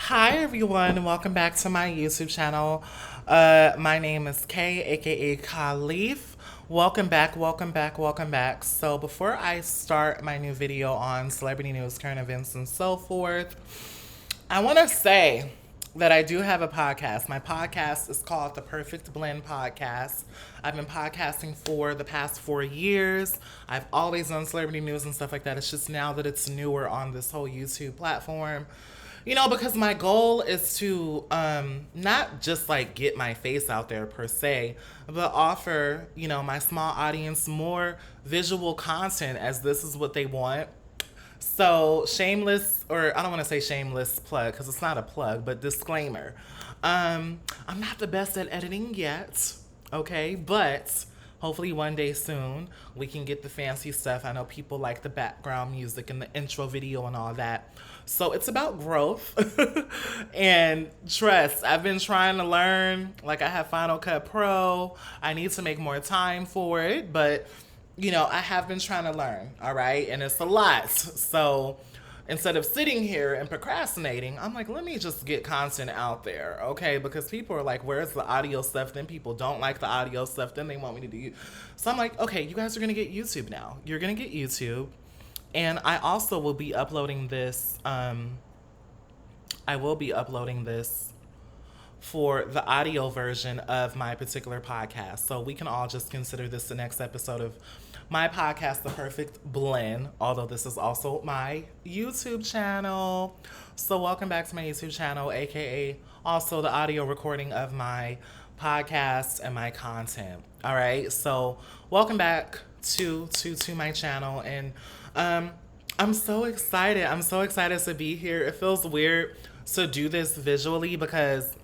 Hi everyone, and welcome back to my YouTube channel. My name is Kay, aka Khalif. Welcome back, welcome back, welcome back. So before I start my new video on celebrity news, current events, and so forth, I want to say that I do have a podcast. My podcast is called The Perfect Blend Podcast. I've been podcasting for the past 4 years. I've always done celebrity news and stuff like that. It's just now that it's newer on this whole YouTube platform. Because my goal is to not just like get my face out there per se, but offer, my small audience more visual content as this is what they want. So, shameless, or I don't want to say shameless plug because it's not a plug, but disclaimer. I'm not the best at editing yet, okay? But hopefully one day soon we can get the fancy stuff. I know people like the background music and the intro video and all that. So it's about growth and trust. I've been trying to learn. Like I have Final Cut Pro. I need to make more time for it, but I have been trying to learn, all right? And it's a lot. So instead of sitting here and procrastinating, I'm like, let me just get content out there, okay? Because people are like, where's the audio stuff? Then people don't like the audio stuff. Then they want me to do. So I'm like, okay, you guys are going to get YouTube now. You're going to get YouTube. And I also will be uploading this. I will be uploading this for the audio version of my particular podcast. So we can all just consider this the next episode of my podcast, The Perfect Blend, although this is also my YouTube channel. So welcome back to my YouTube channel, aka also the audio recording of my podcast and my content. All right. So welcome back to my channel, and I'm so excited. I'm so excited to be here. It feels weird to do this visually because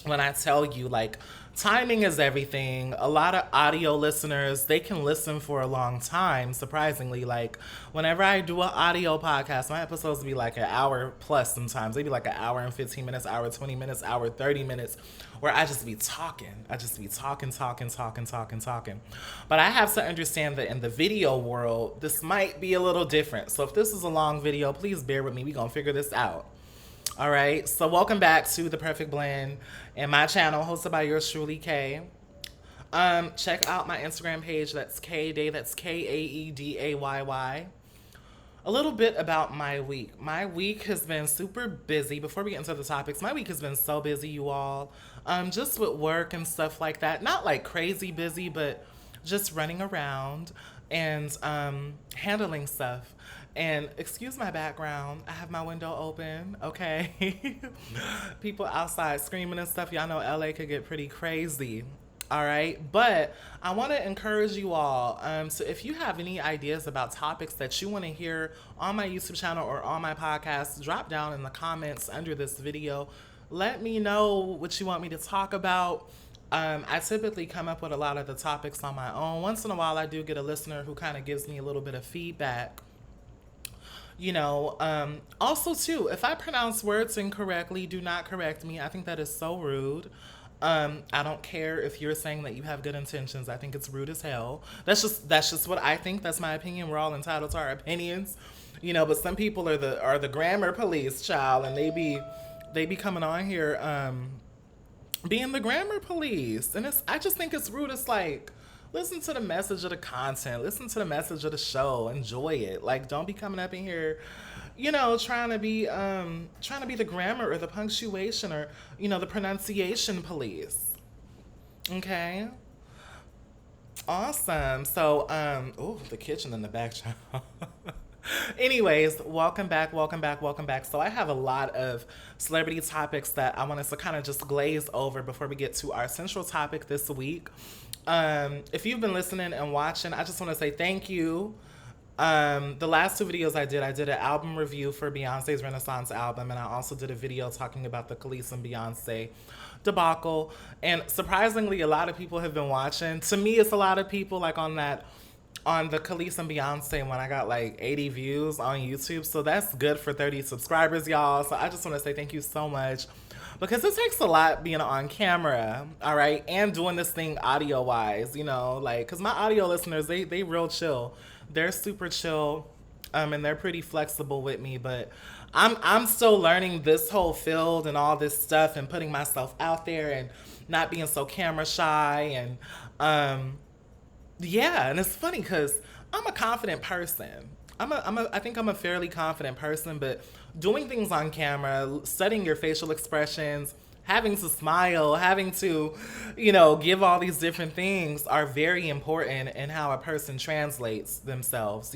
when I tell you, like, timing is everything. A lot of audio listeners, they can listen for a long time, surprisingly. Like, whenever I do an audio podcast, my episodes be like an hour plus sometimes. They be like an hour and 15 minutes, hour 20 minutes, hour 30 minutes, where I just be talking. I just be talking. But I have to understand that in the video world, this might be a little different. So if this is a long video, please bear with me. We gonna figure this out. All right, so welcome back to The Perfect Blend and my channel, hosted by yours truly, Kay. Check out my Instagram page. That's Kayday. That's Kaedayyy. A little bit about my week. My week has been super busy. Before we get into the topics, my week has been so busy, you all. Just with work and stuff like that. Not like crazy busy, but just running around and handling stuff. And excuse my background, I have my window open, okay? People outside screaming and stuff. Y'all know LA could get pretty crazy, all right? But I want to encourage you all. So if you have any ideas about topics that you want to hear on my YouTube channel or on my podcast, drop down in the comments under this video. Let me know what you want me to talk about. I typically come up with a lot of the topics on my own. Once in a while, I do get a listener who kind of gives me a little bit of feedback. Also too, if I pronounce words incorrectly, do not correct me. I think that is so rude. I don't care if you're saying that you have good intentions. I think it's rude as hell. That's just what I think. That's my opinion. We're all entitled to our opinions, but some people are the grammar police, child, and they be coming on here being the grammar police. And I just think it's rude. It's like, listen to the message of the content. Listen to the message of the show. Enjoy it. Like, don't be coming up in here, trying to be the grammar or the punctuation or, the pronunciation police. Okay. Awesome. So, the kitchen in the back, child. Anyways, welcome back. So I have a lot of celebrity topics that I want us to kind of just glaze over before we get to our central topic this week. If you've been listening and watching, I just want to say thank you. The last two videos I did an album review for Beyonce's Renaissance album, and I also did a video talking about the Khalees and Beyonce debacle. And surprisingly, a lot of people have been watching. To me, it's a lot of people, like on the Khalees and Beyonce when I got like 80 views on YouTube. So that's good for 30 subscribers, y'all. So I just want to say thank you so much, because it takes a lot being on camera, all right, and doing this thing audio-wise, because my audio listeners, they real chill. They're super chill. and they're pretty flexible with me. But I'm still learning this whole field and all this stuff, and putting myself out there and not being so camera shy. And yeah, and it's funny because I'm a confident person. I think I'm a fairly confident person, but doing things on camera, studying your facial expressions, having to smile, having to, give all these different things are very important in how a person translates themselves.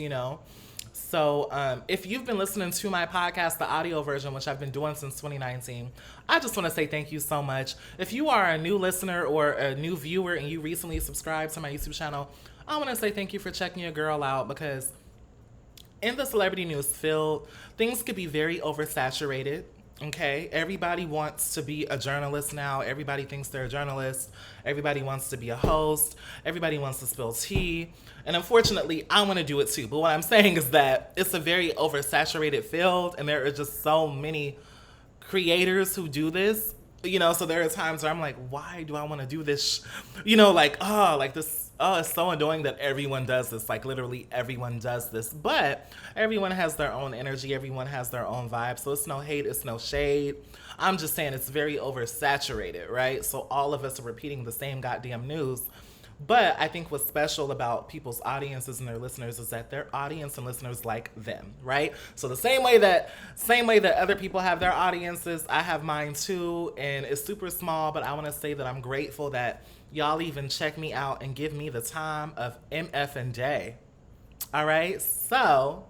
So if you've been listening to my podcast, the audio version, which I've been doing since 2019, I just want to say thank you so much. If you are a new listener or a new viewer and you recently subscribed to my YouTube channel, I want to say thank you for checking your girl out, because in the celebrity news field, things could be very oversaturated. Okay, everybody wants to be a journalist now. Everybody thinks they're a journalist. Everybody wants to be a host. Everybody wants to spill tea. And unfortunately, I want to do it too. But what I'm saying is that it's a very oversaturated field, and there are just so many creators who do this. So there are times where I'm like, why do I want to do this? This, it's so annoying that everyone does this. Like, literally everyone does this. But everyone has their own energy. Everyone has their own vibe. So it's no hate. It's no shade. I'm just saying it's very oversaturated, right? So all of us are repeating the same goddamn news. But I think what's special about people's audiences and their listeners is that their audience and listeners like them, right? So the same way that other people have their audiences, I have mine too, and it's super small. But I want to say that I'm grateful that y'all even check me out and give me the time of MF and day. All right, so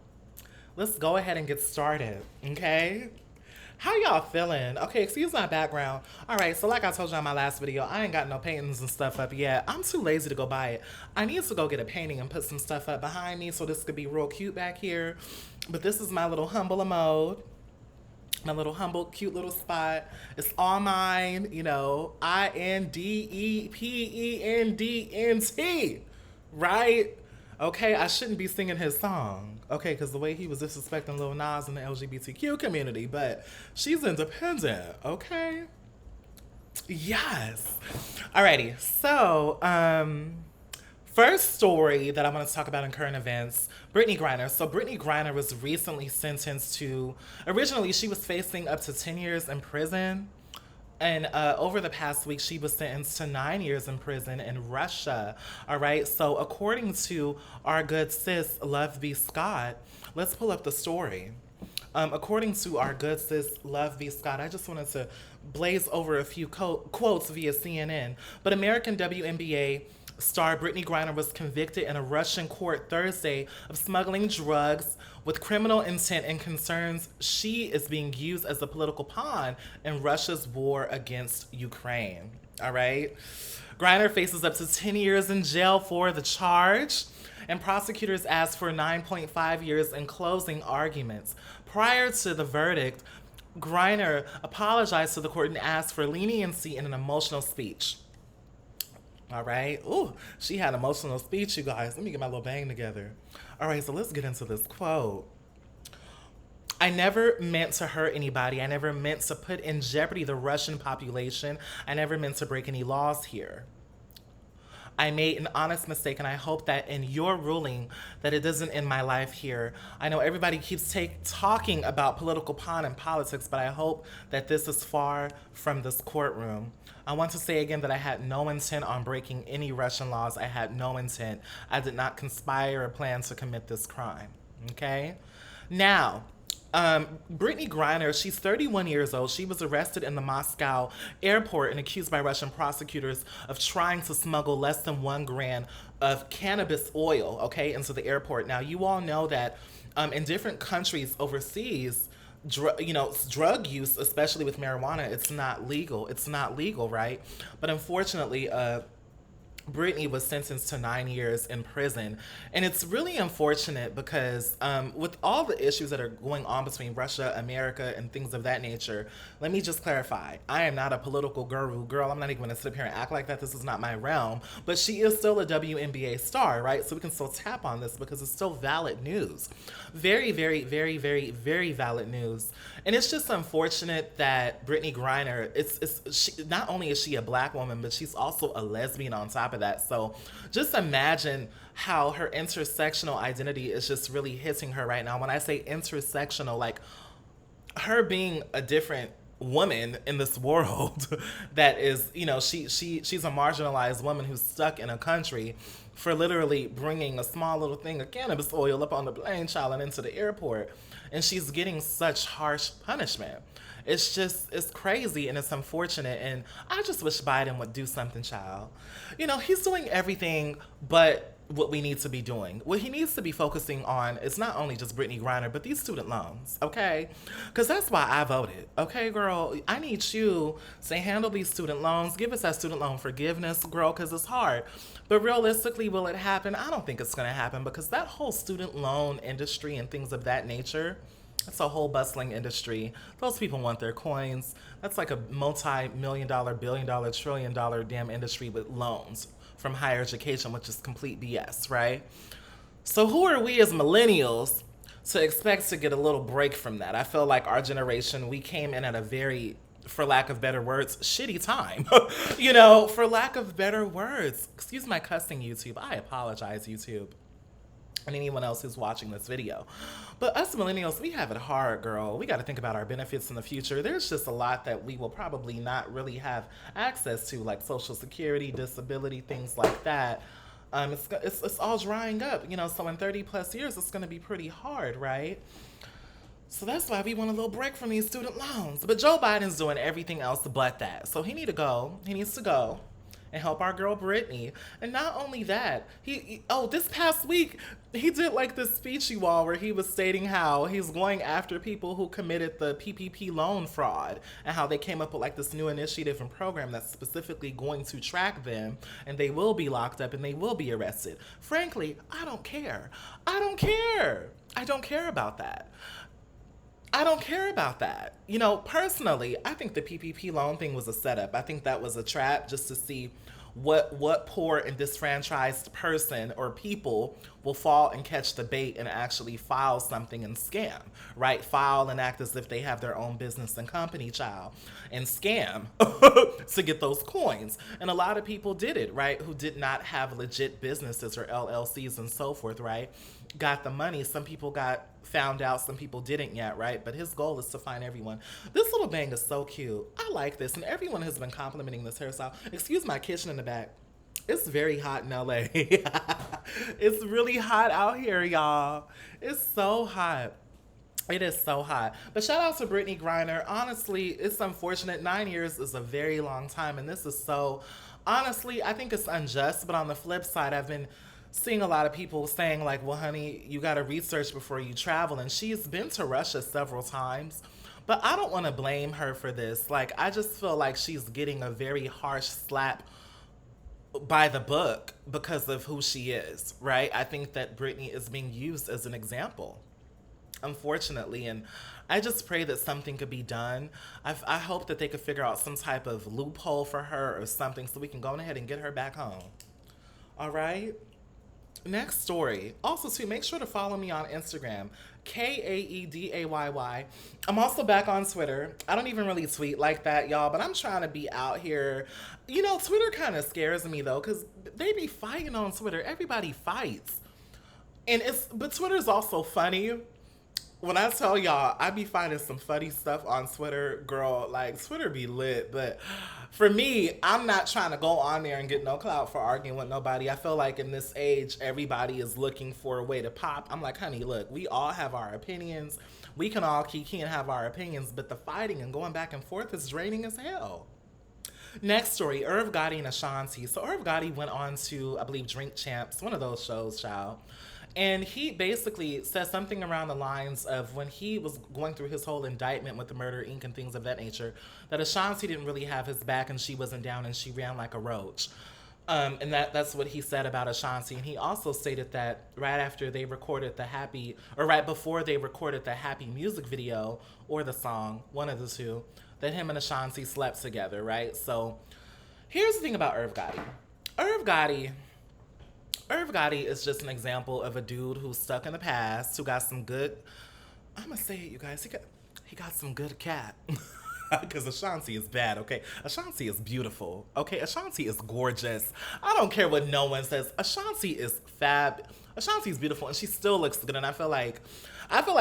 let's go ahead and get started, okay? How y'all feeling? Okay, excuse my background. All right, so like I told you in my last video, I ain't got no paintings and stuff up yet. I'm too lazy to go buy it. I need to go get a painting and put some stuff up behind me so this could be real cute back here. But this is my little humble mode. My little humble, cute little spot. It's all mine, INDEPENDNT, right? Okay, I shouldn't be singing his song, okay, because the way he was disrespecting Lil Nas in the LGBTQ community, but she's independent, okay? Yes. Alrighty, so, first story that I want to talk about in current events, Britney Griner. So Britney Griner was recently sentenced to, originally she was facing up to 10 years in prison. And over the past week, she was sentenced to 9 years in prison in Russia. All right. So according to our good sis, Love V. Scott, let's pull up the story. According to our good sis, Love V. Scott, I just wanted to blaze over a few quotes via CNN. But American WNBA star Britney Griner was convicted in a Russian court Thursday of smuggling drugs with criminal intent and concerns she is being used as a political pawn in Russia's war against Ukraine. All right. Griner faces up to 10 years in jail for the charge, and prosecutors asked for 9.5 years in closing arguments. Prior to the verdict, Griner apologized to the court and asked for leniency in an emotional speech. All right. Ooh, she had an emotional speech, you guys. Let me get my little bang together. All right, so let's get into this quote. I never meant to hurt anybody. I never meant to put in jeopardy the Russian population. I never meant to break any laws here. I made an honest mistake, and I hope that in your ruling that it doesn't end my life here. I know everybody keeps talking about political pawn and politics, but I hope that this is far from this courtroom. I want to say again that I had no intent on breaking any Russian laws. I had no intent. I did not conspire or plan to commit this crime. Okay? Now, Britney Griner, she's 31 years old. She was arrested in the Moscow airport and accused by Russian prosecutors of trying to smuggle less than 1 gram of cannabis oil, okay, into the airport. Now, you all know that in different countries overseas, drug use, especially with marijuana, it's not legal. It's not legal, right? But unfortunately, Britney was sentenced to 9 years in prison. And it's really unfortunate because with all the issues that are going on between Russia, America, and things of that nature, let me just clarify. I am not a political guru. Girl, I'm not even going to sit up here and act like that. This is not my realm. But she is still a WNBA star, right? So we can still tap on this because it's still valid news. Very, very, very, very, very valid news. And it's just unfortunate that Britney Griner, she, not only is she a black woman, but she's also a lesbian on top of of that. So just imagine how her intersectional identity is just really hitting her right now. When I say intersectional, like her being a different woman in this world that is, you know, she's a marginalized woman who's stuck in a country for literally bringing a small little thing of cannabis oil up on the plane, child, and into the airport, and she's getting such harsh punishment. It's just, it's crazy and it's unfortunate. And I just wish Biden would do something, child. You know, he's doing everything but what we need to be doing. What he needs to be focusing on is not only just Britney Griner, but these student loans, okay? Because that's why I voted, okay, girl? I need you to handle these student loans. Give us that student loan forgiveness, girl, because it's hard. But realistically, will it happen? I don't think it's going to happen because that whole student loan industry and things of that nature, it's a whole bustling industry. Those people want their coins. That's like a multi-million dollar, billion dollar, trillion dollar damn industry with loans from higher education, which is complete BS, right? So who are we as millennials to expect to get a little break from that? I feel like our generation, we came in at a very, for lack of better words, shitty time. You know, for lack of better words. Excuse my cussing, YouTube. I apologize, YouTube, and anyone else who's watching this video. But us millennials, we have it hard, girl. We got to think about our benefits in the future. There's just a lot that we will probably not really have access to, like Social Security, disability, things like that. It's all drying up, you know, so in 30 plus years, it's going to be pretty hard, right? So that's why we want a little break from these student loans. But Joe Biden's doing everything else but that. So he needs to go and help our girl Britney. And not only that, this past week, he did like this speech, you all, where he was stating how he's going after people who committed the PPP loan fraud and how they came up with like this new initiative and program that's specifically going to track them, and they will be locked up and they will be arrested. Frankly, I don't care. I don't care. I don't care about that. I don't care about that. You know, personally, I think the PPP loan thing was a setup. I think that was a trap just to see what poor and disfranchised person or people will fall and catch the bait and actually file something and scam, right? File and act as if they have their own business and company, child, and scam to get those coins. And a lot of people did it, right? Who did not have legit businesses or LLCs and so forth, right? Got the money. Some people got found out, some people didn't yet, right? But his goal is to find everyone. This little bang is so cute. I like this, and everyone has been complimenting this hairstyle. Excuse my kitchen in the back. It's very hot in LA. It's really hot out here, y'all. It's so hot. It is so hot. But shout out to Britney Griner. Honestly, it's unfortunate. 9 years is a very long time, and this is so, honestly, I think it's unjust. But on the flip side, I've been seeing a lot of people saying like, well, honey, you got to research before you travel. And she's been to Russia several times, but I don't want to blame her for this. Like, I just feel like she's getting a very harsh slap by the book because of who she is, right? I think that Britney is being used as an example, unfortunately. And I just pray that something could be done. I hope that they could figure out some type of loophole for her or something so we can go ahead and get her back home. All right? Next story. Also, too, make sure to follow me on Instagram, Kaeedayy. I'm also back on Twitter. I don't even really tweet like that, y'all, but I'm trying to be out here. You know, Twitter kind of scares me, though, because they be fighting on Twitter. Everybody fights. But Twitter's also funny. When I tell y'all, I be finding some funny stuff on Twitter, girl, like Twitter be lit, but for me, I'm not trying to go on there and get no clout for arguing with nobody. I feel like in this age, everybody is looking for a way to pop. I'm like, honey, look, we all have our opinions. We can all kiki and have our opinions, but the fighting and going back and forth is draining as hell. Next story, Irv Gotti and Ashanti. So Irv Gotti went on to, I believe, Drink Champs, one of those shows, child. And he basically said something around the lines of when he was going through his whole indictment with the Murder Inc. and things of that nature, that Ashanti didn't really have his back and she wasn't down and she ran like a roach. And that's what he said about Ashanti. And he also stated that right before they recorded the Happy music video or the song, one of the two, that him and Ashanti slept together, right? So here's the thing about Irv Gotti. Irv Gotti is just an example of a dude who's stuck in the past, who got some good, I'm gonna say it, you guys, he got some good cat. Because Ashanti is bad, okay? Ashanti is beautiful, okay? Ashanti is gorgeous. I don't care what no one says. Ashanti is fab. Ashanti is beautiful, and she still looks good. And I feel like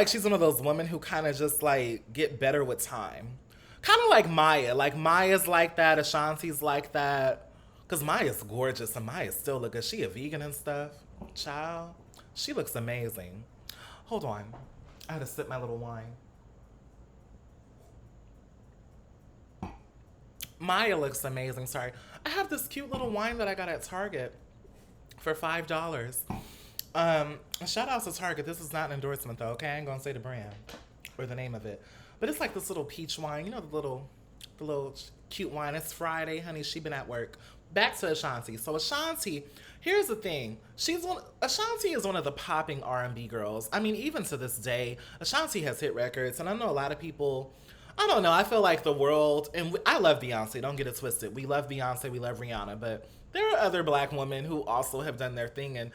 she's one of those women who kind of just like get better with time. Kind of like Maya. Like Maya's like that. Ashanti's like that. Because Maya's gorgeous, and Maya still look good. She a vegan and stuff. Child, she looks amazing. Hold on, I had to sip my little wine. Maya looks amazing. Sorry. I have this cute little wine that I got at Target for $5. Shout out to Target. This is not an endorsement though, okay? I ain't gonna say the brand or the name of it. But it's like this little peach wine. You know the little cute wine. It's Friday, honey. She been at work. Back to Ashanti. So Ashanti, here's the thing. Ashanti is one of the popping R&B girls. I mean, even to this day, Ashanti has hit records, and I know a lot of people. I don't know. I feel like the world, and I love Beyonce. Don't get it twisted. We love Beyonce. We love Rihanna, but there are other black women who also have done their thing, and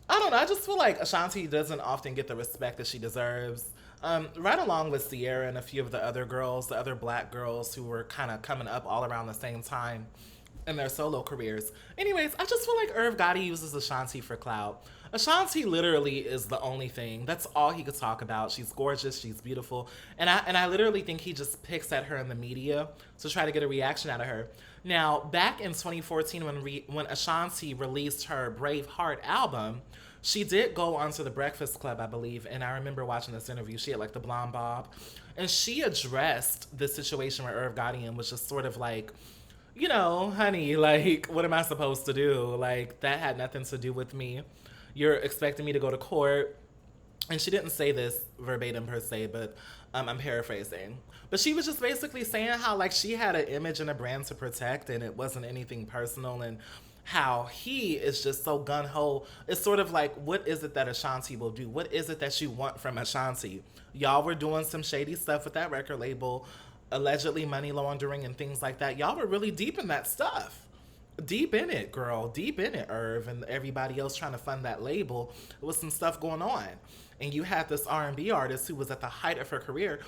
I don't know. I just feel like Ashanti doesn't often get the respect that she deserves. Right along with Sierra and a few of the other girls, the other black girls who were kind of coming up all around the same time in their solo careers. Anyways, I just feel like Irv Gotti uses Ashanti for clout. Ashanti literally is the only thing. That's all he could talk about. She's gorgeous. She's beautiful. And I literally think he just picks at her in the media to try to get a reaction out of her. Now, back in 2014 when Ashanti released her Braveheart album, she did go onto the Breakfast Club, I believe, and I remember watching this interview. She had like the blonde bob, and she addressed the situation where Irv Gotti was just sort of like, you know, honey, like, what am I supposed to do? Like, that had nothing to do with me. You're expecting me to go to court. And she didn't say this verbatim per se, but I'm paraphrasing. But she was just basically saying how, like, she had an image and a brand to protect, and it wasn't anything personal, and how he is just so gun-ho. It's sort of like, what is it that Ashanti will do? What is it that you want from Ashanti? Y'all were doing some shady stuff with that record label, allegedly money laundering and things like that. Y'all were really deep in that stuff. Deep in it, girl. Deep in it, Irv, and everybody else trying to fund that label. There was some stuff going on. And you had this R&B artist who was at the height of her career.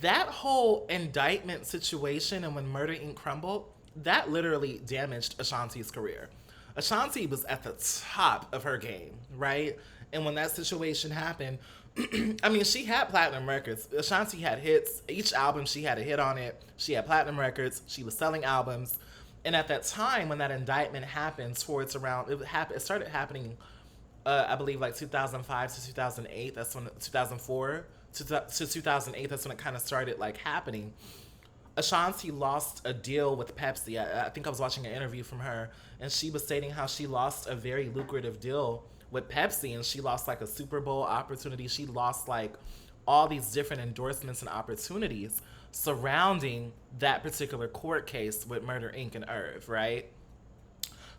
That whole indictment situation and when Murder Inc. crumbled, that literally damaged Ashanti's career. Ashanti was at the top of her game, right? And when that situation happened, I mean, she had platinum records. Ashanti had hits. Each album, she had a hit on it. She had platinum records. She was selling albums. And at that time, when that indictment happened, it started happening, I believe, like 2005 to 2008. That's when 2004 to 2008. That's when it kind of started like happening. Ashanti lost a deal with Pepsi. I think I was watching an interview from her, and she was stating how she lost a very lucrative deal with Pepsi, and she lost like a Super Bowl opportunity. She lost like all these different endorsements and opportunities surrounding that particular court case with Murder Inc. and Irv, right?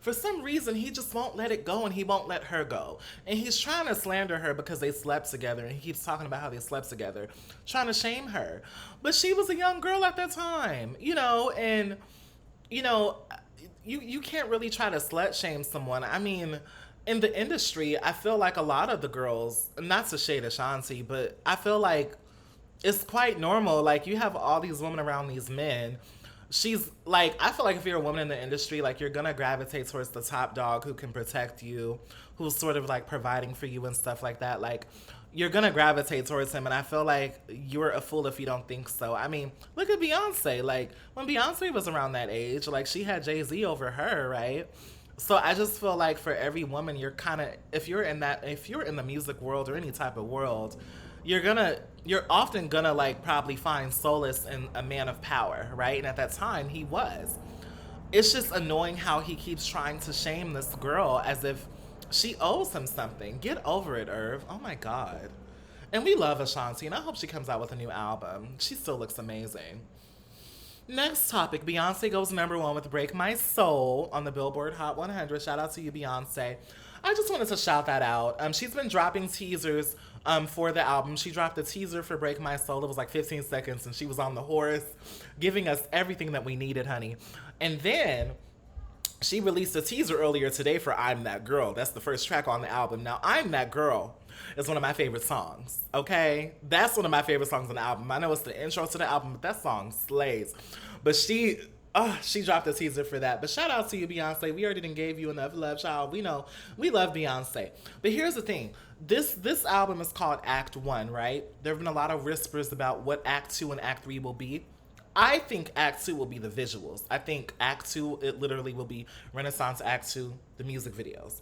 For some reason, he just won't let it go, and he won't let her go. And he's trying to slander her because they slept together, and he keeps talking about how they slept together, trying to shame her. But she was a young girl at that time, you know, and, you know, you can't really try to slut shame someone. I mean, in the industry, I feel like a lot of the girls, not to shade Ashanti, but I feel like it's quite normal. Like, you have all these women around these men. She's like, I feel like if you're a woman in the industry, like, you're gonna gravitate towards the top dog who can protect you, who's sort of like providing for you and stuff like that. Like, you're gonna gravitate towards him, and I feel like you're a fool if you don't think so. I mean, look at Beyonce. Like, when Beyonce was around that age, like, she had Jay-Z over her, right? So I just feel like for every woman, you're kind of, if you're in the music world or any type of world, you're often gonna like probably find solace in a man of power, right? And at that time, he was. It's just annoying how he keeps trying to shame this girl as if she owes him something. Get over it, Irv. Oh my God. And we love Ashanti, and I hope she comes out with a new album. She still looks amazing. Next topic, Beyonce goes #1 with Break My Soul on the Billboard Hot 100. Shout out to you, Beyonce. I just wanted to shout that out. She's been dropping teasers for the album. She dropped a teaser for Break My Soul. It was like 15 seconds, and she was on the horse, giving us everything that we needed, honey. And then she released a teaser earlier today for I'm That Girl. That's the first track on the album. Now, I'm That Girl is one of my favorite songs. Okay, that's one of my favorite songs on the album. I know it's the intro to the album, but that song slays. But she dropped a teaser for that. But shout out to you, Beyonce. We already done gave you enough love, child. We know we love Beyonce. But here's the thing: this album is called Act One, right? There have been a lot of whispers about what Act Two and Act Three will be. I think Act Two will be the visuals. I think Act Two, it literally will be Renaissance Act Two, the music videos.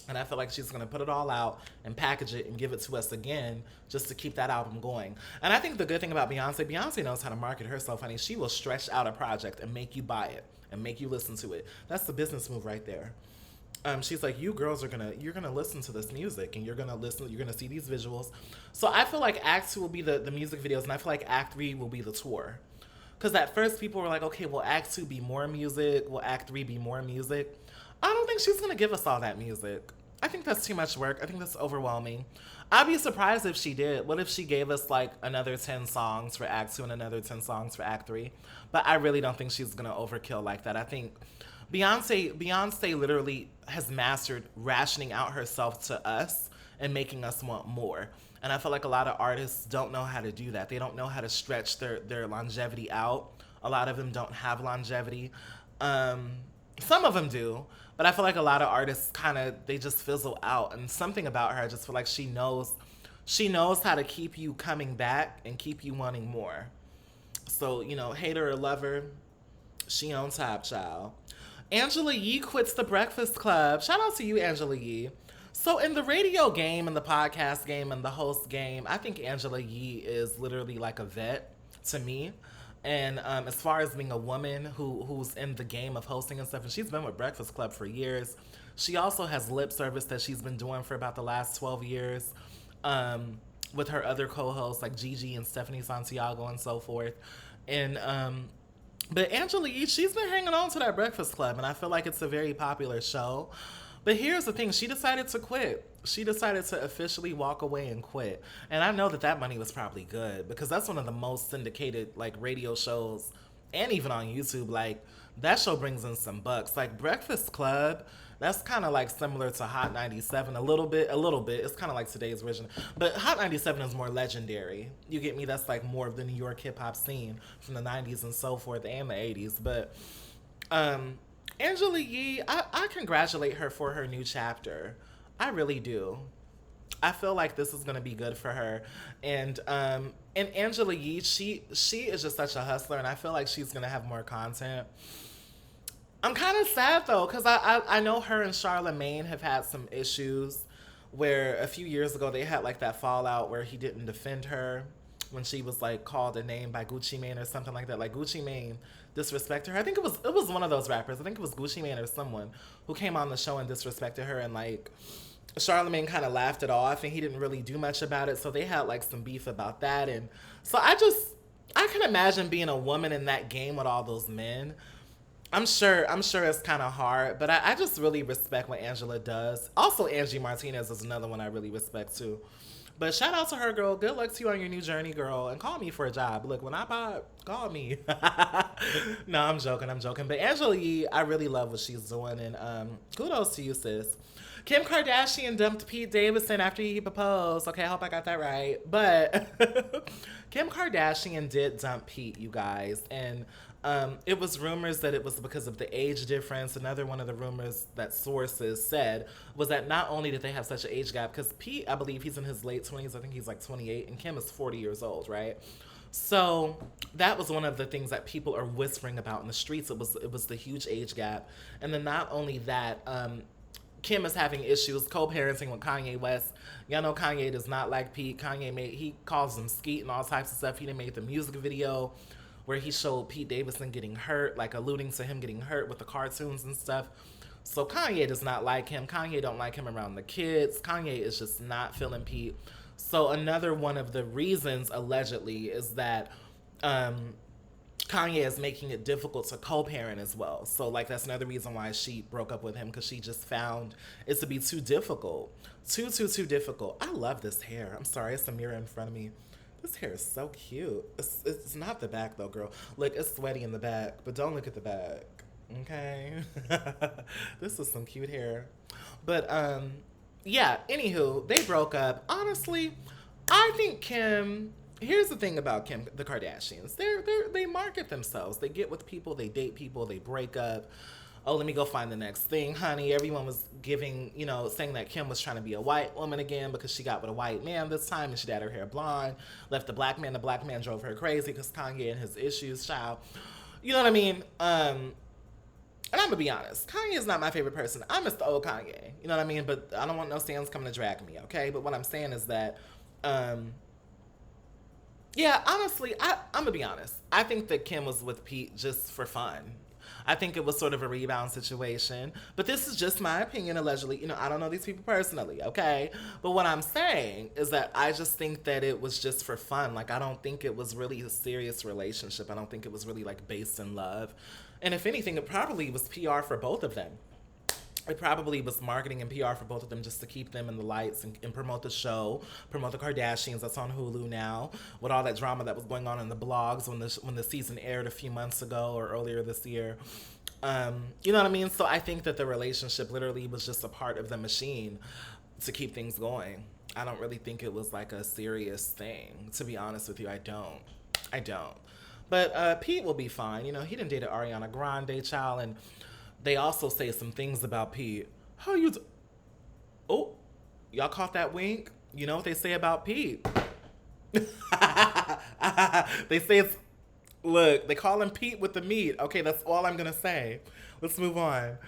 And I feel like she's gonna put it all out and package it and give it to us again just to keep that album going. And I think the good thing about Beyonce, Beyonce knows how to market herself, honey. She will stretch out a project and make you buy it and make you listen to it. That's the business move right there. She's like, you girls you're gonna listen to this music and you're gonna see these visuals. So I feel like Act Two will be the music videos, and I feel like Act Three will be the tour. Because at first people were like, okay, will Act Two be more music? Will Act Three be more music? I don't think she's gonna give us all that music. I think that's too much work. I think that's overwhelming. I'd be surprised if she did. What if she gave us like another 10 songs for Act 2 and another 10 songs for Act 3? But I really don't think she's going to overkill like that. I think Beyonce literally has mastered rationing out herself to us and making us want more. And I feel like a lot of artists don't know how to do that. They don't know how to stretch their longevity out. A lot of them don't have longevity. Some of them do, but I feel like a lot of artists they just fizzle out. And something about her, I just feel like she knows how to keep you coming back and keep you wanting more. So, hater or lover, she on top, child. Angela Yee quits the Breakfast Club. Shout out to you, Angela Yee. So in the radio game and the podcast game and the host game, I think Angela Yee is literally like a vet to me. And as far as being a woman who's in the game of hosting and stuff, and she's been with Breakfast Club for years. She also has lip service that she's been doing for about the last 12 years with her other co-hosts like Gigi and Stephanie Santiago and so forth. And but Angela Yee, she's been hanging on to that Breakfast Club, and I feel like it's a very popular show. But here's the thing, she decided to quit. She decided to officially walk away and quit. And I know that money was probably good because that's one of the most syndicated like radio shows and even on YouTube. Like that show brings in some bucks. Like Breakfast Club, that's kind of like similar to Hot 97 a little bit. It's kind of like today's version. But Hot 97 is more legendary. You get me? That's like more of the New York hip hop scene from the 90s and so forth and the 80s. But Angela Yee, I congratulate her for her new chapter. I really do. I feel like this is gonna be good for her. And Angela Yee, she is just such a hustler, and I feel like she's gonna have more content. I'm kind of sad though, because I know her and Charlemagne have had some issues where a few years ago they had like that fallout where he didn't defend her when she was like called a name by Gucci Mane or something like that. Like Gucci Mane disrespected her. I think it was one of those rappers. I think it was Gucci Mane or someone who came on the show and disrespected her, and like Charlemagne kind of laughed it off and he didn't really do much about it. So they had like some beef about that. And so I can imagine being a woman in that game with all those men. I'm sure it's kind of hard, but I just really respect what Angela does. Also, Angie Martinez is another one I really respect too. But shout out to her, girl. Good luck to you on your new journey, girl. And call me for a job. Look, when I pop, call me. No, I'm joking. But Angela Yee, I really love what she's doing. And kudos to you, sis. Kim Kardashian dumped Pete Davidson after he proposed. Okay, I hope I got that right. But Kim Kardashian did dump Pete, you guys. And it was rumors that it was because of the age difference. Another one of the rumors that sources said was that not only did they have such an age gap, because Pete, I believe he's in his late 20s. I think he's like 28, and Kim is 40 years old, right? So that was one of the things that people are whispering about in the streets. It was the huge age gap. And then not only that, Kim is having issues co-parenting with Kanye West. Y'all know Kanye does not like Pete. He calls him skeet and all types of stuff. He done made the music video where he showed Pete Davidson getting hurt, like alluding to him getting hurt with the cartoons and stuff. So Kanye does not like him. Kanye don't like him around the kids. Kanye is just not feeling Pete. So another one of the reasons, allegedly, is that Kanye is making it difficult to co-parent as well. So like that's another reason why she broke up with him, because she just found it to be too difficult. Too difficult. I love this hair. I'm sorry, it's a mirror in front of me. This hair is so cute. It's not the back though, girl. Look, it's sweaty in the back, but don't look at the back. Okay? This is some cute hair. But yeah, anywho, they broke up. Honestly, I think Kim. Here's the thing about Kim, the Kardashians. They market themselves. They get with people. They date people. They break up. Oh, let me go find the next thing, honey. Everyone was giving, saying that Kim was trying to be a white woman again because she got with a white man this time and she dyed her hair blonde, left the black man. The black man drove her crazy because Kanye and his issues, child. You know what I mean? And I'm gonna be honest, Kanye is not my favorite person. I miss the old Kanye. You know what I mean? But I don't want no stands coming to drag me, okay? But what I'm saying is that, yeah, honestly, I'm gonna be honest. I think that Kim was with Pete just for fun. I think it was sort of a rebound situation. But this is just my opinion, allegedly. I don't know these people personally, okay? But what I'm saying is that I just think that it was just for fun. Like, I don't think it was really a serious relationship. I don't think it was really, like, based in love. And if anything, it probably was PR for both of them. It probably was marketing and PR for both of them just to keep them in the lights and promote the show, promote the Kardashians. That's on Hulu now with all that drama that was going on in the blogs when the season aired a few months ago or earlier this year. You know what I mean? So I think that the relationship literally was just a part of the machine to keep things going. I don't really think it was like a serious thing. To be honest with you, I don't. I don't. But Pete will be fine. He didn't date Ariana Grande, child, and they also say some things about Pete. How you? Oh, y'all caught that wink? You know what they say about Pete? They say it's. Look, they call him Pete with the meat. Okay, that's all I'm gonna say. Let's move on.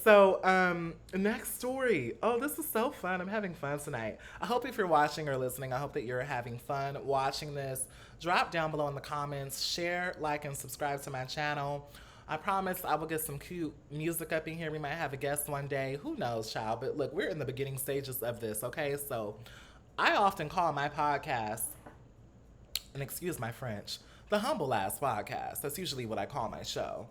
So, next story. Oh, this is so fun. I'm having fun tonight. I hope if you're watching or listening, I hope that you're having fun watching this. Drop down below in the comments, share, like, and subscribe to my channel. I promise I will get some cute music up in here. We might have a guest one day. Who knows, child? But look, we're in the beginning stages of this, okay? So I often call my podcast, and excuse my French, the Humble Ass Podcast. That's usually what I call my show.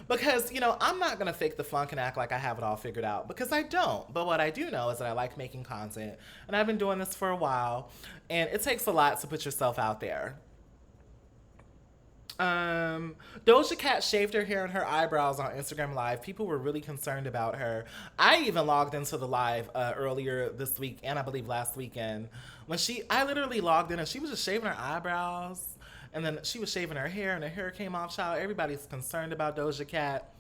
Because, I'm not going to fake the funk and act like I have it all figured out because I don't. But what I do know is that I like making content and I've been doing this for a while and it takes a lot to put yourself out there. Doja Cat shaved her hair and her eyebrows on Instagram Live. People were really concerned about her. I even logged into the live earlier this week and I believe last weekend when I literally logged in and she was just shaving her eyebrows and then she was shaving her hair and her hair came off, child. Everybody's concerned about Doja Cat.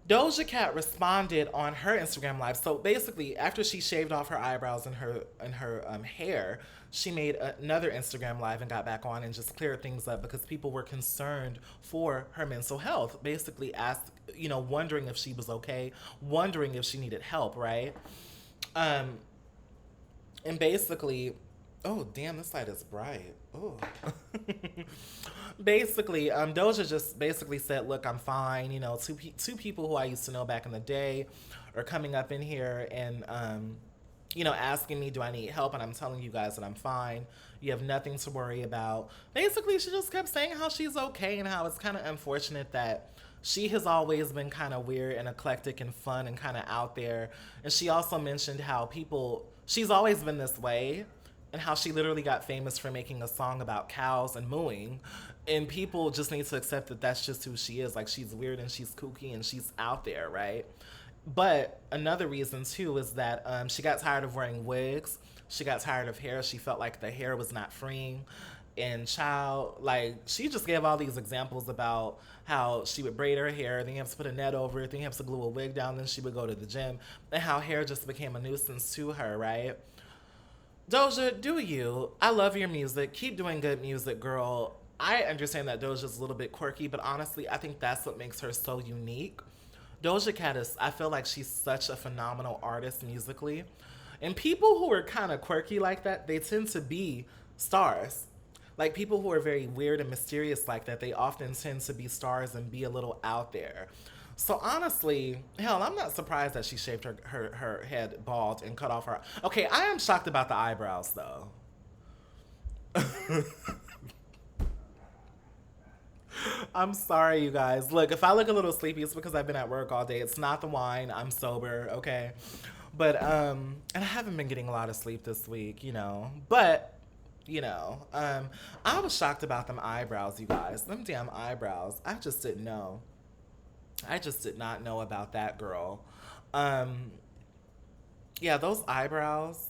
Doja Cat responded on her Instagram Live. So basically, after she shaved off her eyebrows and her hair, she made another Instagram Live and got back on and just cleared things up because people were concerned for her mental health. Basically, wondering if she was okay, wondering if she needed help, right? And basically, oh damn, this light is bright. Oh. Basically, Doja just basically said, look, I'm fine. Two people who I used to know back in the day are coming up in here and, asking me, do I need help? And I'm telling you guys that I'm fine. You have nothing to worry about. Basically, she just kept saying how she's okay and how it's kind of unfortunate that she has always been kind of weird and eclectic and fun and kind of out there. And she also mentioned how she's always been this way and how she literally got famous for making a song about cows and mooing. And people just need to accept that that's just who she is. Like, she's weird and she's kooky and she's out there, right? But another reason, too, is that she got tired of wearing wigs. She got tired of hair. She felt like the hair was not freeing. And she just gave all these examples about how she would braid her hair, then you have to put a net over it, then you have to glue a wig down, then she would go to the gym, and how hair just became a nuisance to her, right? Doja, do you. I love your music. Keep doing good music, girl. I understand that Doja's a little bit quirky, but honestly, I think that's what makes her so unique. Doja Cat I feel like she's such a phenomenal artist musically. And people who are kind of quirky like that, they tend to be stars. Like, people who are very weird and mysterious like that, they often tend to be stars and be a little out there. So honestly, hell, I'm not surprised that she shaved her head bald and cut off her. Okay, I am shocked about the eyebrows though. I'm sorry, you guys. Look, if I look a little sleepy, it's because I've been at work all day. It's not the wine. I'm sober, okay? But, and I haven't been getting a lot of sleep this week, But, I was shocked about them eyebrows, you guys. Them damn eyebrows. I just didn't know. I just did not know about that girl. Yeah, those eyebrows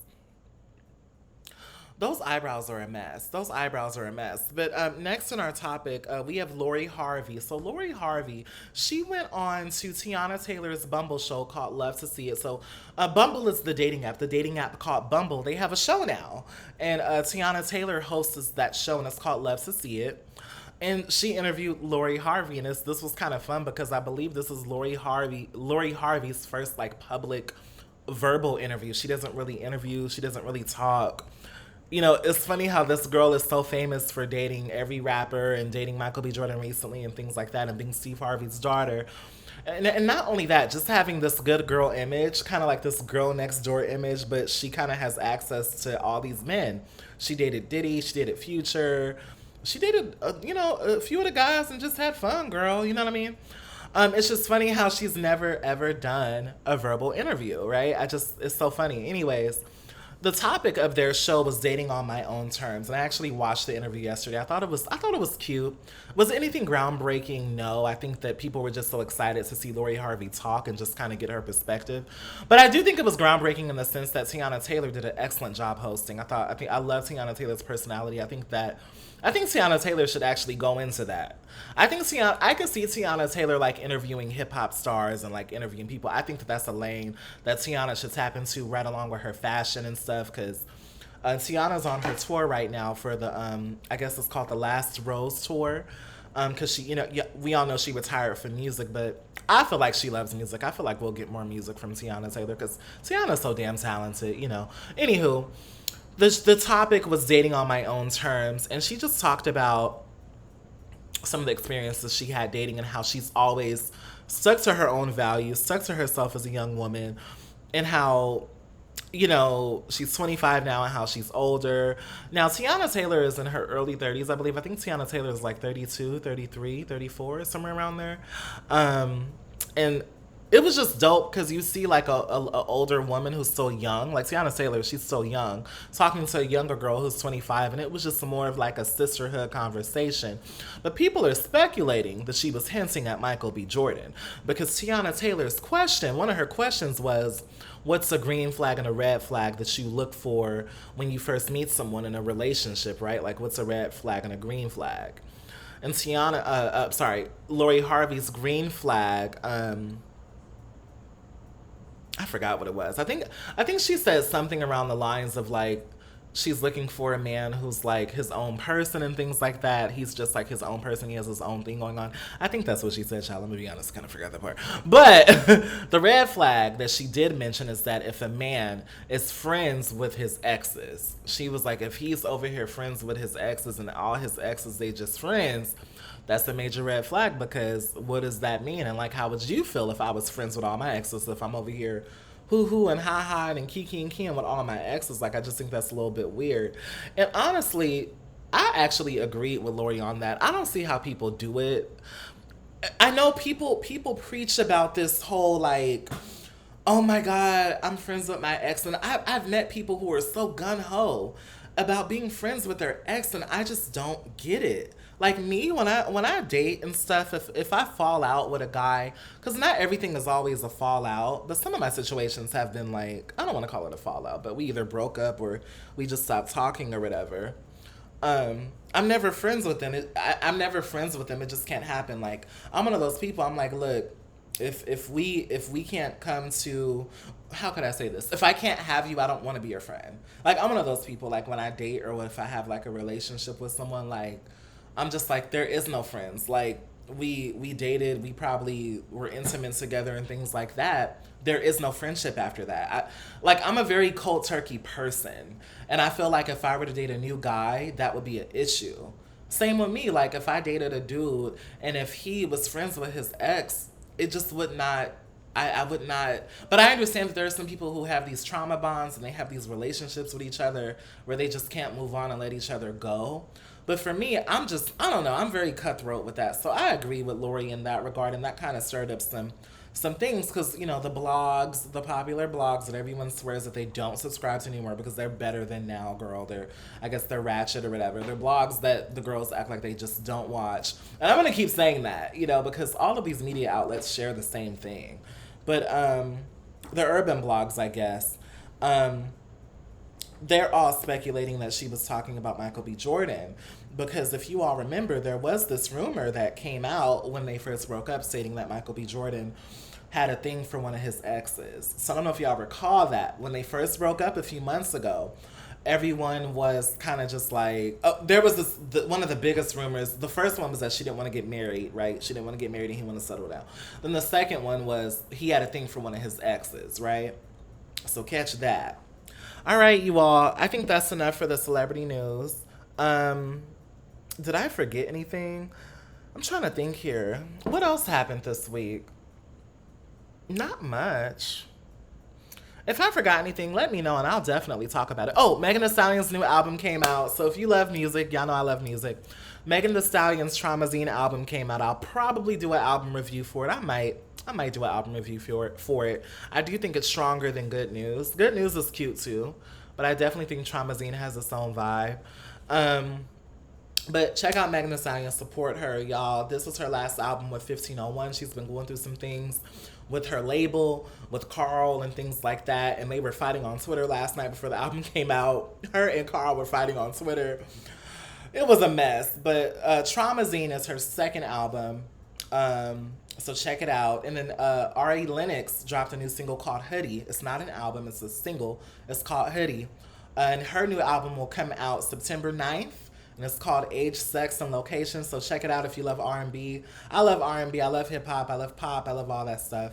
are a mess. Those eyebrows are a mess. But next in our topic, we have Lori Harvey. So Lori Harvey, she went on to Tiana Taylor's Bumble show called Love to See It. So Bumble is the dating app. The dating app called Bumble. They have a show now, and Tiana Taylor hosts that show, and it's called Love to See It. And she interviewed Lori Harvey, and this was kind of fun because I believe this is Lori Harvey's first like public verbal interview. She doesn't really interview. She doesn't really talk. It's funny how this girl is so famous for dating every rapper and dating Michael B. Jordan recently and things like that and being Steve Harvey's daughter. And not only that, just having this good girl image, kind of like this girl next door image, but she kind of has access to all these men. She dated Diddy, she dated Future, she dated, a few of the guys and just had fun, girl. You know what I mean? It's just funny how she's never ever done a verbal interview, right? It's so funny. Anyways, the topic of their show was dating on my own terms, and I actually watched the interview yesterday. I thought it was cute. Was it anything groundbreaking? No. I think that people were just so excited to see Lori Harvey talk and just kind of get her perspective. But I do think it was groundbreaking in the sense that Tiana Taylor did an excellent job hosting. I love Tiana Taylor's personality. I think Tiana Taylor should actually go into that. I could see Tiana Taylor like interviewing hip hop stars and like interviewing people. I think that that's a lane that Tiana should tap into right along with her fashion and stuff because Tiana's on her tour right now for the I guess it's called the Last Rose tour. Because she, we all know she retired from music, but I feel like she loves music. I feel like we'll get more music from Tiana Taylor because Tiana's so damn talented. Anywho, the topic was dating on my own terms, and she just talked about some of the experiences she had dating and how she's always stuck to her own values, stuck to herself as a young woman, and how she's 25 now and how she's older. Now, Tiana Taylor is in her early 30s, I believe. I think Tiana Taylor is like 32, 33, 34, somewhere around there. And it was just dope because you see like a older woman who's still young, like Tiana Taylor, she's still young, talking to a younger girl who's 25, and it was just more of like a sisterhood conversation. But people are speculating that she was hinting at Michael B. Jordan because Tiana Taylor's one of her questions was, what's a green flag and a red flag that you look for when you first meet someone in a relationship, right? Like, what's a red flag and a green flag? And Lori Harvey's green flag, I forgot what it was. I think she said something around the lines of like she's looking for a man who's like his own person and things like that. He's just like his own person. He has his own thing going on. I think that's what she said, child. Let me be honest, I kind of forgot that part. But the red flag that she did mention is that if a man is friends with his exes, she was like, if he's over here friends with his exes and all his exes, they just friends, that's a major red flag because what does that mean? And like, how would you feel if I was friends with all my exes? If I'm over here hoo hoo and ha ha and kiki and kin with all my exes, like I just think that's a little bit weird. And honestly, I actually agreed with Lori on that. I don't see how people do it. I know people preach about this whole like, oh my god, I'm friends with my ex, and I've met people who are so gun ho about being friends with their ex, and I just don't get it. Like me, when I date and stuff, if I fall out with a guy, because not everything is always a fallout, but some of my situations have been like, I don't want to call it a fallout, but we either broke up or we just stopped talking or whatever. I'm never friends with them. I'm never friends with them. It just can't happen. Like I'm one of those people. I'm like, look, if we can't come to, how could I say this? If I can't have you, I don't want to be your friend. Like I'm one of those people. Like when I date or if I have like a relationship with someone, like I'm just like, there is no friends. Like we dated, we probably were intimate together and things like that. There is no friendship after that. I'm a very cold turkey person, and I feel like if I were to date a new guy, that would be an issue. Same with me. Like if I dated a dude and if he was friends with his ex, it just would not. I would not. But I understand that there are some people who have these trauma bonds and they have these relationships with each other where they just can't move on and let each other go. But for me, I don't know, I'm very cutthroat with that. So I agree with Lori in that regard, and that kind of stirred up some things because, the popular blogs that everyone swears that they don't subscribe to anymore because they're better than now, girl. I guess they're ratchet or whatever. They're blogs that the girls act like they just don't watch. And I'm going to keep saying that, because all of these media outlets share the same thing. But the urban blogs, I guess. Um, they're all speculating that she was talking about Michael B. Jordan. Because if you all remember, there was this rumor that came out when they first broke up stating that Michael B. Jordan had a thing for one of his exes. So I don't know if y'all recall that. When they first broke up a few months ago, everyone was kind of just like, oh, there was one of the biggest rumors. The first one was that she didn't want to get married, right? She didn't want to get married and he wanted to settle down. Then the second one was he had a thing for one of his exes, right? So catch that. All right, you all. I think that's enough for the celebrity news. Did I forget anything? I'm trying to think here. What else happened this week? Not much. If I forgot anything, let me know and I'll definitely talk about it. Oh, Megan Thee Stallion's new album came out. So if you love music, y'all know I love music. Megan Thee Stallion's Traumazine album came out. I'll probably do an album review for it. I might do an album review for it. I do think it's stronger than Good News. Good News is cute too, but I definitely think Traumazine has its own vibe. But check out Megan Thee Stallion, support her, y'all. This was her last album with 1501. She's been going through some things with her label, with Carl and things like that. And they were fighting on Twitter last night before the album came out. Her and Carl were fighting on Twitter. It was a mess. But Traumazine is her second album. So check it out. And then R.E. Lennox dropped a new single called Hoodie. It's not an album, it's a single. It's called Hoodie. And her new album will come out September 9th. And it's called Age, Sex, and Location. So check it out if you love R&B. I love R&B. I love hip-hop. I love pop. I love all that stuff.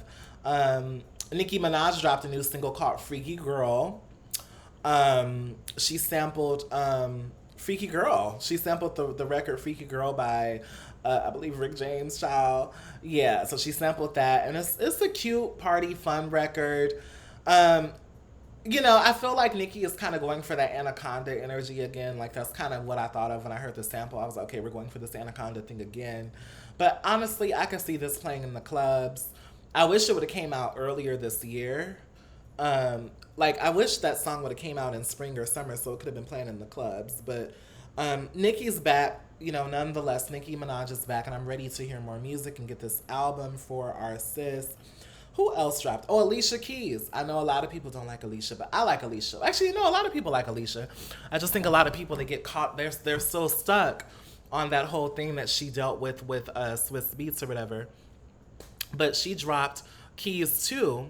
Nicki Minaj dropped a new single called Freaky Girl. She sampled Freaky Girl. She sampled the record Freaky Girl by, I believe, Rick James' child. Yeah, so she sampled that. And it's a cute, party, fun record. You know, I feel like Nicki is kind of going for that Anaconda energy again. Like, that's kind of what I thought of when I heard the sample. I was like, okay, we're going for this Anaconda thing again. But honestly, I could see this playing in the clubs. I wish it would have came out earlier this year. Like, I wish that song would have came out in spring or summer so it could have been playing in the clubs. But Nicki's back, you know, nonetheless. Nicki Minaj is back, and I'm ready to hear more music and get this album for our sis. Who else dropped? Oh, Alicia Keys. I know a lot of people don't like Alicia, but I like Alicia. Actually, you know, a lot of people like Alicia. I just think a lot of people, they get caught, they're so stuck on that whole thing that she dealt with Swiss Beats or whatever. But she dropped Keys too.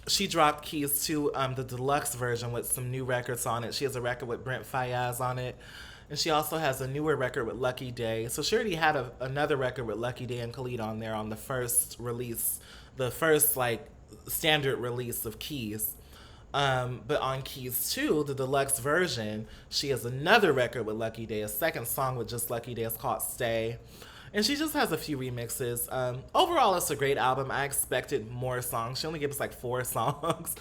She dropped Keys to the deluxe version with some new records on it. She has a record with Brent Faiyaz on it. And she also has a newer record with Lucky Day. So she already had another record with Lucky Day and Khalid on there on the first release, the first like standard release of Keys. But on Keys 2, the deluxe version, she has another record with Lucky Day, a second song with just Lucky Day. It's called Stay. And she just has a few remixes. Overall, it's a great album. I expected more songs. She only gave us like 4 songs.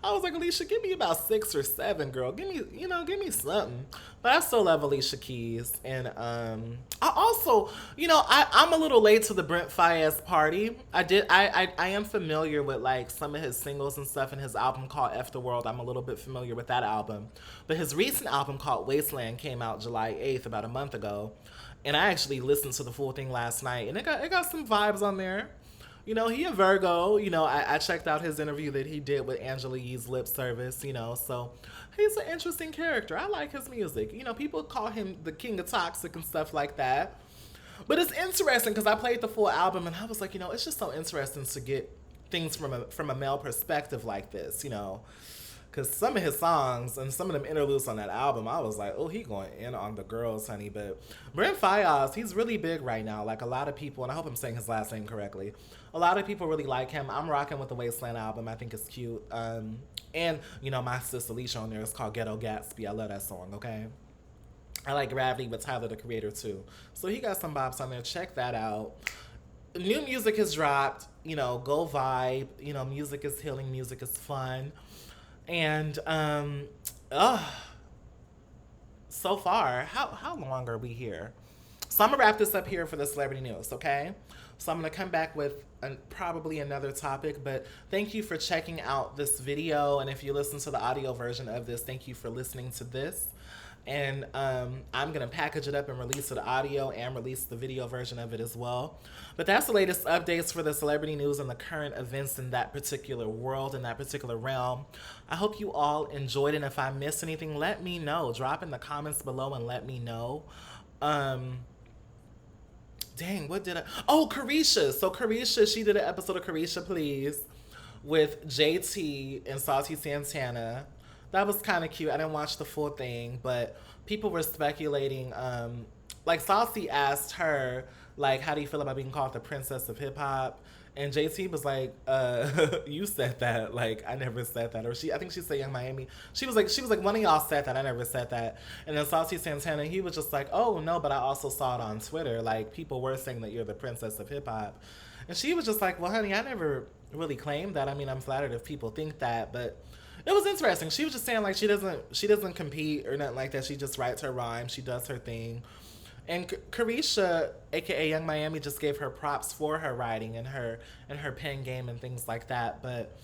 I was like, Alicia, give me about 6 or 7, girl. Give me something. But I still love Alicia Keys. And I also, I'm a little late to the Brent Faiyaz party. I am familiar with like some of his singles and stuff, and his album called F the World. I'm a little bit familiar with that album. But his recent album called Wasteland came out July 8th, about a month ago. And I actually listened to the full thing last night, and it got some vibes on there. You know, he a Virgo. You know, I checked out his interview that he did with Angela Yee's Lip Service, so he's an interesting character. I like his music. You know, people call him the king of toxic and stuff like that. But it's interesting because I played the full album, and I was like, it's just so interesting to get things from a male perspective like this, Because some of his songs and some of them interludes on that album, I was like, oh, he going in on the girls, honey. But Brent Faiyaz, he's really big right now. Like, a lot of people, and I hope I'm saying his last name correctly, a lot of people really like him. I'm rocking with the Wasteland album. I think it's cute. And, my sis Alicia on there is called Ghetto Gatsby. I love that song, okay? I like Gravity with Tyler, the Creator, too. So he got some bops on there. Check that out. New music has dropped. Go vibe. Music is healing. Music is fun. And so far, how long are we here? So I'm gonna wrap this up here for the celebrity news, okay? So I'm gonna come back with probably another topic, but thank you for checking out this video. And if you listen to the audio version of this, thank you for listening to this. And I'm gonna package it up and release it audio and release the video version of it as well. But that's the latest updates for the celebrity news and the current events in that particular world, in that particular realm. I hope you all enjoyed it. And if I missed anything, let me know. Drop in the comments below and let me know. Um, Dang, what did I? Oh, Carisha. So Carisha, she did an episode of Carisha Please with JT and Salty Santana. That was kind of cute. I didn't watch the full thing, but people were speculating. Like Saucy asked her, like, how do you feel about being called the princess of hip hop? And JT was like, you said that. Like, I never said that. Or I think she said Young Miami. She was like, one of y'all said that. I never said that. And then Saucy Santana, he was just like, oh no, but I also saw it on Twitter. Like, people were saying that you're the princess of hip hop. And she was just like, well, honey, I never really claimed that. I mean, I'm flattered if people think that, but it was interesting. She was just saying like she doesn't compete or nothing like that. She just writes her rhymes. She does her thing. And Carisha, aka Young Miami, just gave her props for her writing and her pen game and things like that. But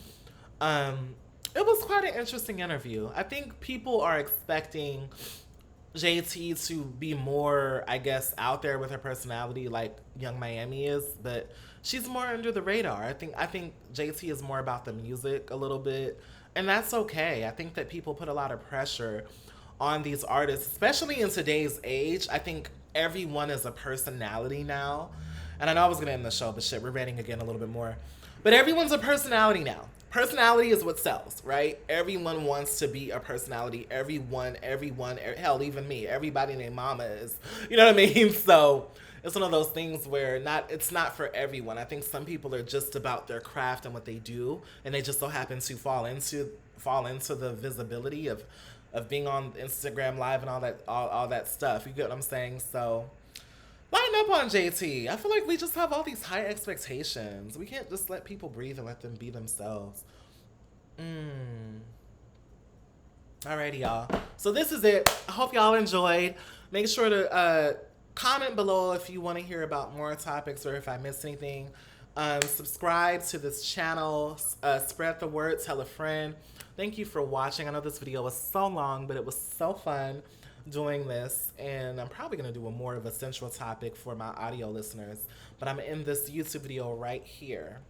it was quite an interesting interview. I think people are expecting JT to be more, I guess, out there with her personality like Young Miami is, but she's more under the radar. I think JT is more about the music a little bit, and that's okay. I think that people put a lot of pressure on these artists, especially in today's age. I think everyone is a personality now. And I know I was gonna end the show, but shit, we're ranting again a little bit more. But everyone's a personality now. Personality is what sells, right? Everyone wants to be a personality. Hell, even me. Everybody named Mama is. You know what I mean? So it's one of those things where it's not for everyone. I think some people are just about their craft and what they do, and they just so happen to fall into the visibility of being on Instagram Live and all that stuff. You get what I'm saying? So line up on JT. I feel like we just have all these high expectations. We can't just let people breathe and let them be themselves. Alrighty, y'all. So this is it. I hope y'all enjoyed. Make sure to comment below if you want to hear about more topics or if I missed anything. Subscribe to this channel. Spread the word. Tell a friend. Thank you for watching. I know this video was so long, but it was so fun doing this. And I'm probably going to do more of a central topic for my audio listeners. But I'm in this YouTube video right here.